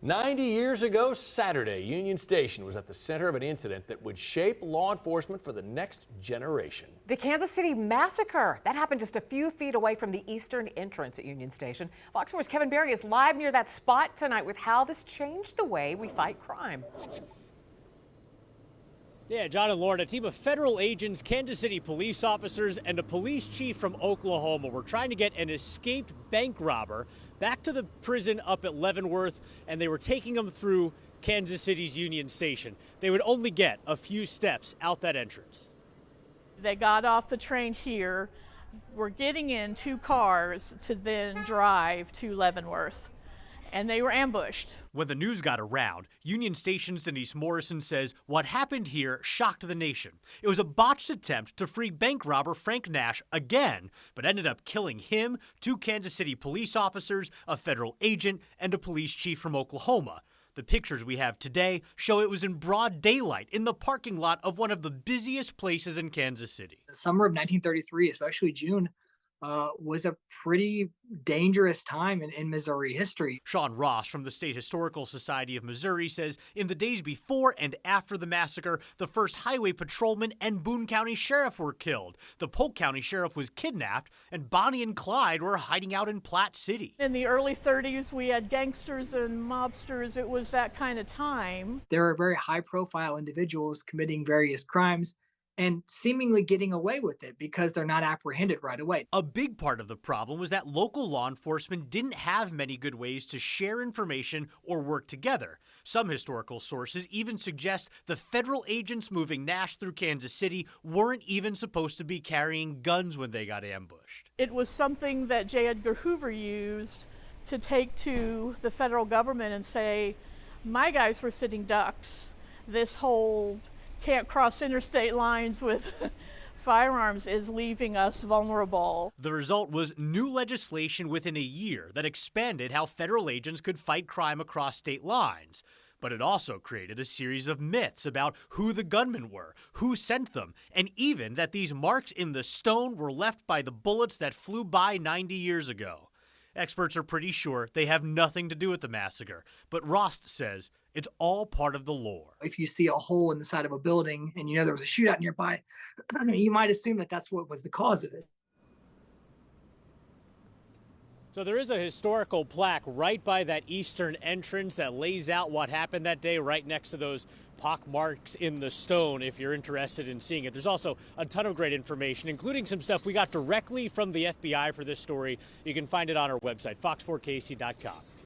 90 years ago Saturday, Union Station was at the center of an incident that would shape law enforcement for the next generation. The Kansas City Massacre. That happened just a few feet away from the eastern entrance at Union Station. Fox 4's Kevin Berry is live near that spot tonight with how this changed the way we fight crime. Yeah, John and Lauren, a team of federal agents, Kansas City police officers, and a police chief from Oklahoma were trying to get an escaped bank robber back to the prison up at Leavenworth, and they were taking him through Kansas City's Union Station. They would only get a few steps out that entrance. They got off the train here, were getting in two cars to then drive to Leavenworth, and they were ambushed. When the news got around, Union Station's Denise Morrison says what happened here shocked the nation. It was a botched attempt to free bank robber Frank Nash again, but ended up killing him, two Kansas City police officers, a federal agent, and a police chief from Oklahoma. The pictures we have today show it was in broad daylight in the parking lot of one of the busiest places in Kansas City. The summer of 1933, especially June, was a pretty dangerous time in Missouri history. Sean Ross from the State Historical Society of Missouri says in the days before and after the massacre, the first highway patrolman and Boone County Sheriff were killed. The Polk County Sheriff was kidnapped, and Bonnie and Clyde were hiding out in Platte City. In the early 30s, we had gangsters and mobsters. It was that kind of time. There are very high-profile individuals committing various crimes and seemingly getting away with it because they're not apprehended right away. A big part of the problem was that local law enforcement didn't have many good ways to share information or work together. Some historical sources even suggest the federal agents moving Nash through Kansas City weren't even supposed to be carrying guns when they got ambushed. It was something that J. Edgar Hoover used to take to the federal government and say, my guys were sitting ducks. This whole can't cross interstate lines with firearms is leaving us vulnerable. The result was new legislation within a year that expanded how federal agents could fight crime across state lines. But it also created a series of myths about who the gunmen were, who sent them, and even that these marks in the stone were left by the bullets that flew by 90 years ago. Experts are pretty sure they have nothing to do with the massacre, but Rost says it's all part of the lore. If you see a hole in the side of a building and you know there was a shootout nearby, you might assume that that's what was the cause of it. So there is a historical plaque right by that eastern entrance that lays out what happened that day right next to those pock marks in the stone if you're interested in seeing it. There's also a ton of great information, including some stuff we got directly from the FBI for this story. You can find it on our website, fox4kc.com.